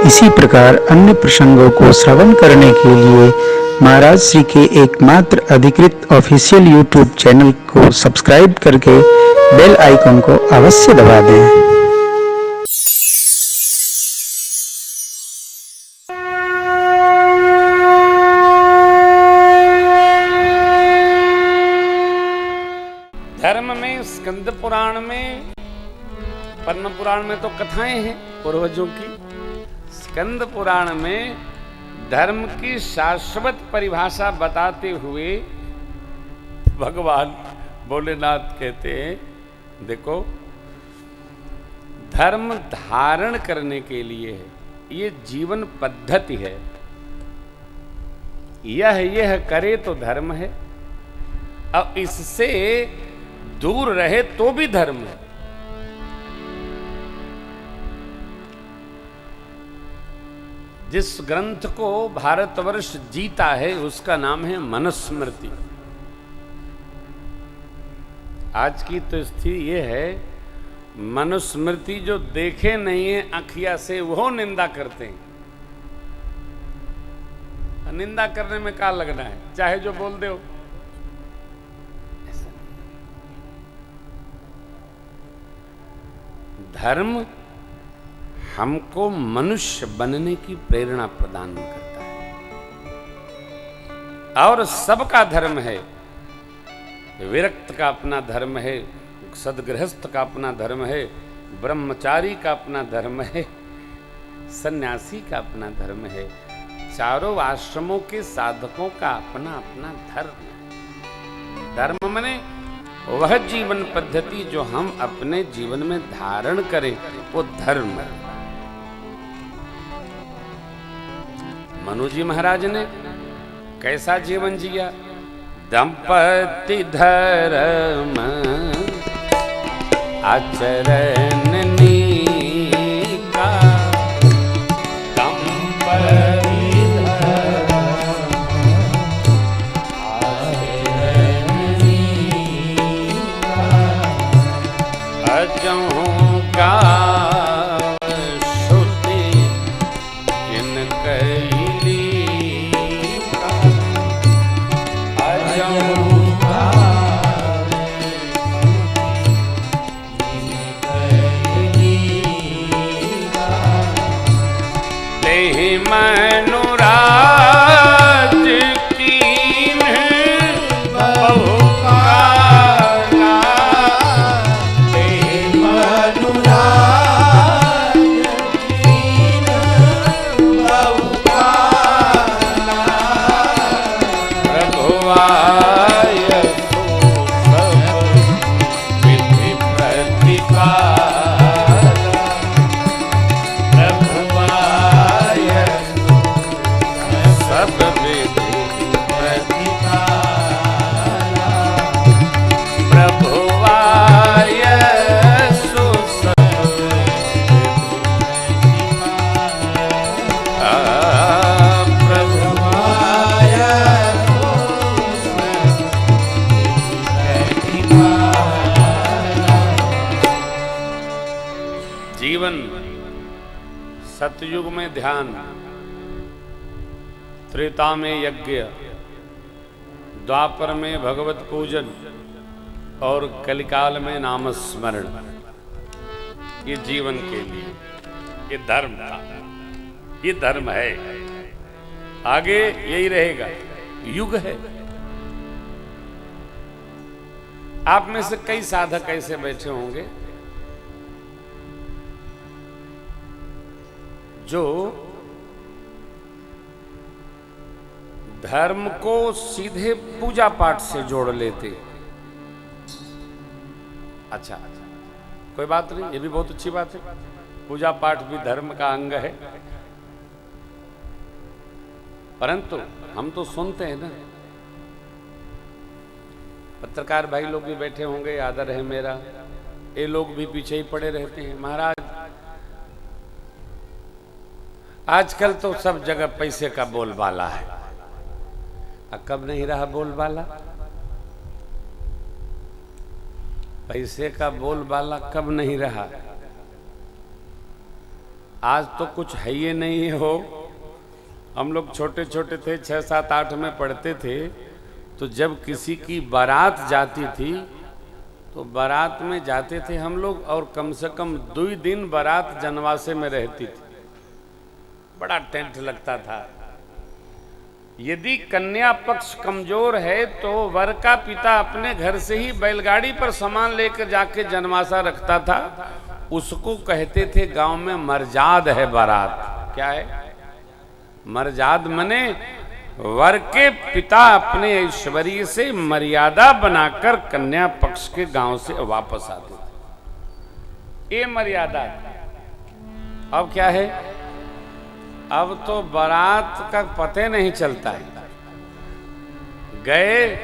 इसी प्रकार अन्य प्रसंगों को श्रवण करने के लिए महाराज श्री के एकमात्र अधिकृत ऑफिशियल यूट्यूब चैनल को सब्सक्राइब करके बेल आइकन को अवश्य दबा दें। धर्म में स्कंद पुराण में, पद्म पुराण में तो कथाएं हैं पूर्वजों की। स्कंद पुराण में धर्म की शाश्वत परिभाषा बताते हुए भगवान भोलेनाथ कहते हैं, देखो धर्म धारण करने के लिए है, ये जीवन पद्धति है। यह करे तो धर्म है, अब इससे दूर रहे तो भी धर्म है। जिस ग्रंथ को भारतवर्ष जीता है उसका नाम है मनुस्मृति। आज की तो स्थिति ये है, मनुस्मृति जो देखे नहीं है अखिया से वो निंदा करते हैं। निंदा करने में क्या लगना है, चाहे जो बोल दो। धर्म हमको मनुष्य बनने की प्रेरणा प्रदान करता है और सबका धर्म है। विरक्त का अपना धर्म है, सदगृहस्थ का अपना धर्म है, ब्रह्मचारी का अपना धर्म है, सन्यासी का अपना धर्म है। चारों आश्रमों के साधकों का अपना अपना धर्म है। धर्म माने वह जीवन पद्धति जो हम अपने जीवन में धारण करें, वो धर्म है। मनु जी महाराज ने कैसा जीवन जिया? दंपति धर्म आचरण नीका, दंपति सतयुग में ध्यान, त्रेता में यज्ञ, द्वापर में भगवत पूजन और कलिकाल में नामस्मरण। ये जीवन के लिए ये धर्म था, ये धर्म है, आगे यही रहेगा। युग है। आप में से कई साधक ऐसे बैठे होंगे जो धर्म को सीधे पूजा पाठ से जोड़ लेते। अच्छा, कोई बात नहीं, ये भी बहुत अच्छी बात है। पूजा पाठ भी धर्म का अंग है, परंतु हम तो सुनते हैं ना, पत्रकार भाई लोग भी बैठे होंगे, आदर है मेरा, ये लोग भी पीछे ही पड़े रहते हैं। महाराज आजकल तो सब जगह पैसे का बोलबाला है, कब नहीं रहा बोलबाला? पैसे का बोलबाला कब नहीं रहा? आज तो कुछ है ही नहीं हो। हम लोग छोटे छोटे थे, 6, 7, 8 में पढ़ते थे, तो जब किसी की बारात जाती थी तो बारात में जाते थे हम लोग, और कम से कम 2 दिन बारात जनवासे में रहती थी। बड़ा टेंट लगता था। यदि कन्या पक्ष कमजोर है तो वर का पिता अपने घर से ही बैलगाड़ी पर सामान लेकर जाके जनवासा रखता था। उसको कहते थे गांव में मरजाद है बारात। क्या है मरजाद? मने वर के पिता अपने ऐश्वर्य से मर्यादा बनाकर कन्या पक्ष के गांव से वापस आते थे। ये मर्यादा। अब क्या है? अब तो बारात का पते नहीं चलता है। गए,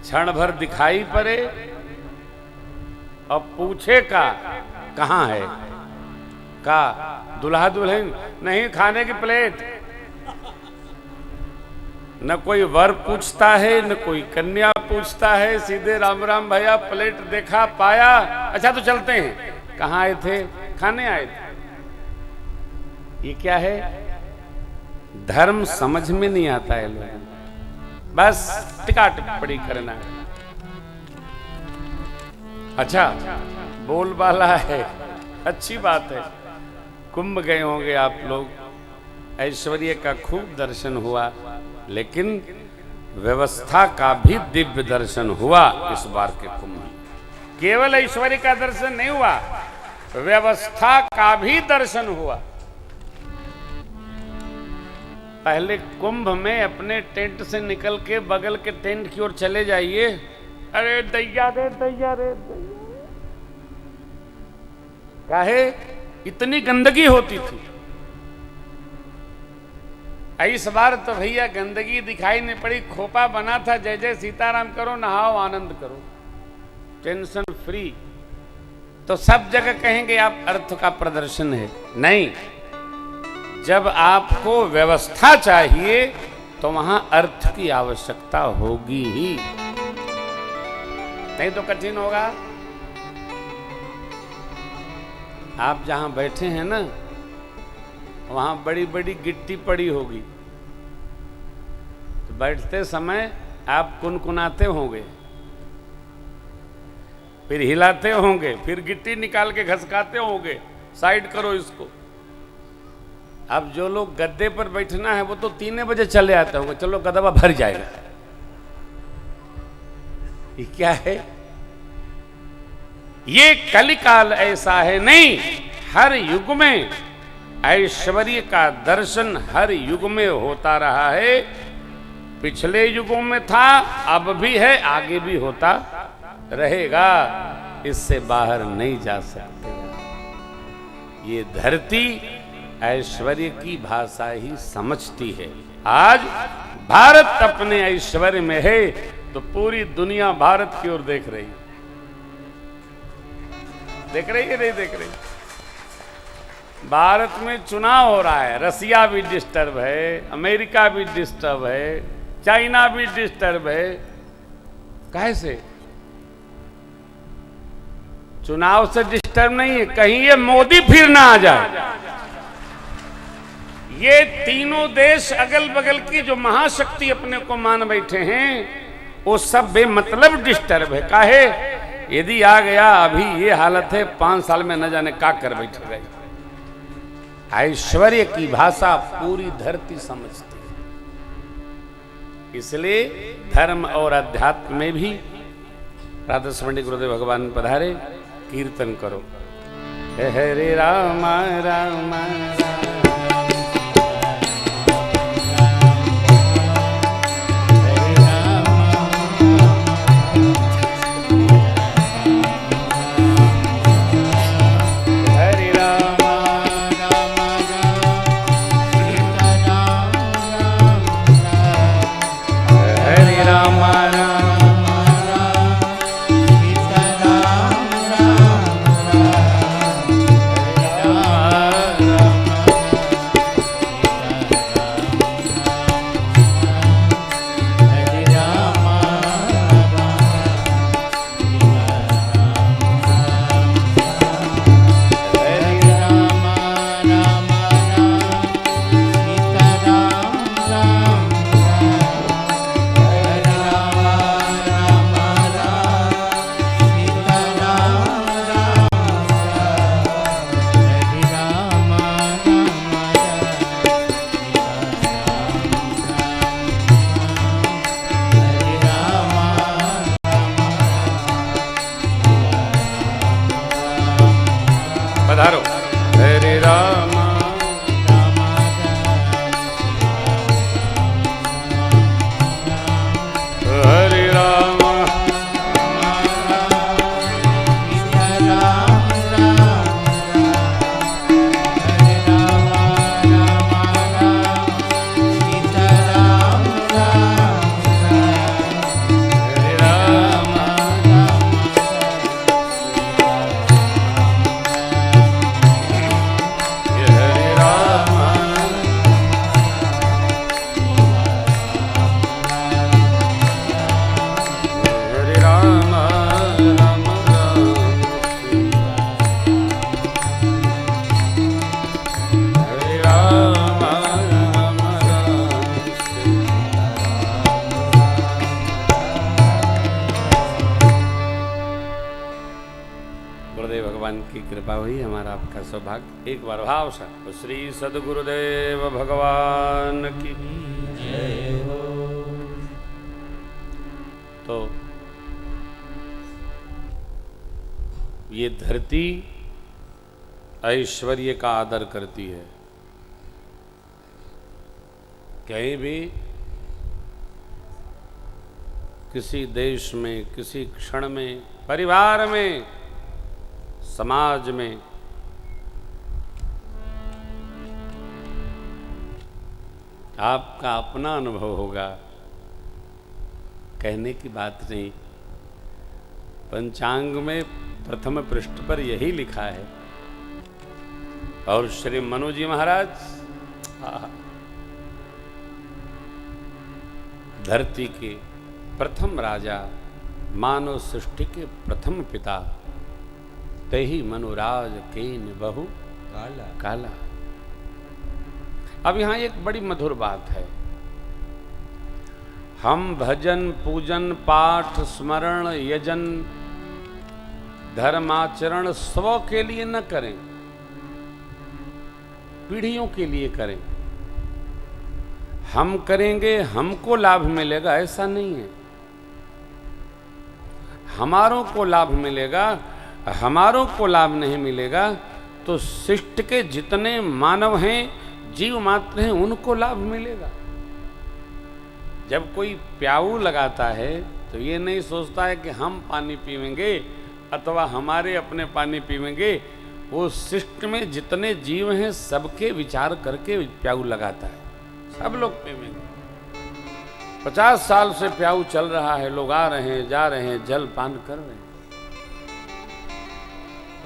क्षण भर दिखाई पड़े, अब पूछे का कहां है? का दुल्हा दुल्हन नहीं, खाने की प्लेट। न कोई वर पूछता है न कोई कन्या पूछता है, सीधे राम राम भैया, प्लेट देखा पाया, अच्छा तो चलते हैं। कहाँ आए थे? खाने आए थे। ये क्या है? धर्म समझ में नहीं आता है लोग, बस टिका टिप्पणी करना है। अच्छा बोलबाला है, अच्छी बात है। कुंभ गए होंगे आप लोग, ऐश्वर्य का खूब दर्शन हुआ, लेकिन व्यवस्था का भी दिव्य दर्शन हुआ इस बार के कुंभ में। केवल ऐश्वर्य का दर्शन नहीं हुआ, व्यवस्था का भी दर्शन हुआ। पहले कुंभ में अपने टेंट से निकल के बगल के टेंट की ओर चले जाइए, अरे दैया रे दैया रे दैया, काहे इतनी गंदगी होती थी। इस बार तो भैया गंदगी दिखाई नहीं पड़ी, खोपा बना था, जय जय सीताराम करो, नहाओ आनंद करो, टेंशन फ्री। तो सब जगह कहेंगे आप अर्थ का प्रदर्शन है, नहीं। जब आपको व्यवस्था चाहिए तो वहां अर्थ की आवश्यकता होगी ही, नहीं तो कठिन होगा। आप जहां बैठे हैं ना, वहां बड़ी बड़ी गिट्टी पड़ी होगी, तो बैठते समय आप कुनकुनाते होंगे, फिर हिलाते होंगे, फिर गिट्टी निकाल के घसकाते होंगे, साइड करो इसको। अब जो लोग गद्दे पर बैठना है वो तो 3 बजे चले आते होंगे, चलो गदबा भर जाएगा। ये क्या है? ये कलिकाल ऐसा है। नहीं, हर युग में ऐश्वर्य का दर्शन हर युग में होता रहा है। पिछले युगों में था, अब भी है, आगे भी होता रहेगा। इससे बाहर नहीं जा सकते। ये धरती ऐश्वर्य की भाषा ही समझती है। आज भारत अपने ऐश्वर्य में है तो पूरी दुनिया भारत की ओर देख रही है। देख रही है नहीं देख रही? भारत में चुनाव हो रहा है, रसिया भी डिस्टर्ब है, अमेरिका भी डिस्टर्ब है, चाइना भी डिस्टर्ब है। कैसे? चुनाव से डिस्टर्ब नहीं है, कहीं ये मोदी फिर ना आ जाए। ये तीनों देश अगल बगल की जो महाशक्ति अपने को मान बैठे हैं, वो सब बेमतलब डिस्टर्ब है। काहे? यदि आ गया, अभी ये हालत है, 5 साल में न जाने क्या कर बैठे गए। ऐश्वर्य की भाषा पूरी धरती समझती है। इसलिए धर्म और अध्यात्म में भी राधा स्मृति गुरुदेव भगवान पधारे, कीर्तन करो, हरे राम राम राम। पधारो। हरे राम हरे राम की कृपा हुई, हमारा आपका सौभाग्य। एक बार भाव सा श्री सद्गुरुदेव भगवान की जय हो। तो ये धरती ऐश्वर्य का आदर करती है। कहीं भी किसी देश में, किसी क्षण में, परिवार में, समाज में आपका अपना अनुभव होगा, कहने की बात नहीं। पंचांग में प्रथम पृष्ठ पर यही लिखा है। और श्री मनु जी महाराज धरती के प्रथम राजा, मानव सृष्टि के प्रथम पिता, तेहि मनुराज केन बहु काला काला। अब यहां एक बड़ी मधुर बात है। हम भजन पूजन पाठ स्मरण यजन धर्माचरण स्व के लिए न करें, पीढ़ियों के लिए करें। हम करेंगे हमको लाभ मिलेगा ऐसा नहीं है। हमारों को लाभ मिलेगा, हमारों को लाभ नहीं मिलेगा तो शिष्ट के जितने मानव हैं, जीव मात्र हैं, उनको लाभ मिलेगा। जब कोई प्याऊ लगाता है तो ये नहीं सोचता है कि हम पानी पीवेंगे अथवा हमारे अपने पानी पीवेंगे। वो शिष्ट में जितने जीव हैं सबके विचार करके प्याऊ लगाता है, सब लोग पीवेंगे। 50 साल से प्याऊ चल रहा है, लोग आ रहे हैं, जा रहे हैं, जल पान कर रहे हैं।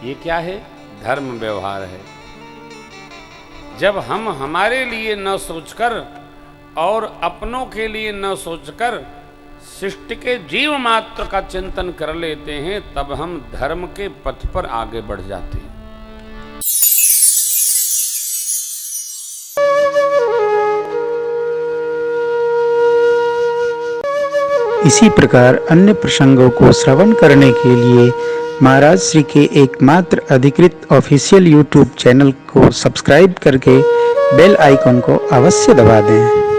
ये क्या है? धर्म व्यवहार है। जब हम हमारे लिए न सोचकर और अपनों के लिए न सोचकर शिष्ट के जीव मात्र का चिंतन कर लेते हैं, तब हम धर्म के पथ पर आगे बढ़ जाते हैं। इसी प्रकार अन्य प्रसंगों को श्रवण करने के लिए महाराज श्री के एकमात्र अधिकृत ऑफिशियल यूट्यूब चैनल को सब्सक्राइब करके बेल आइकन को अवश्य दबा दें।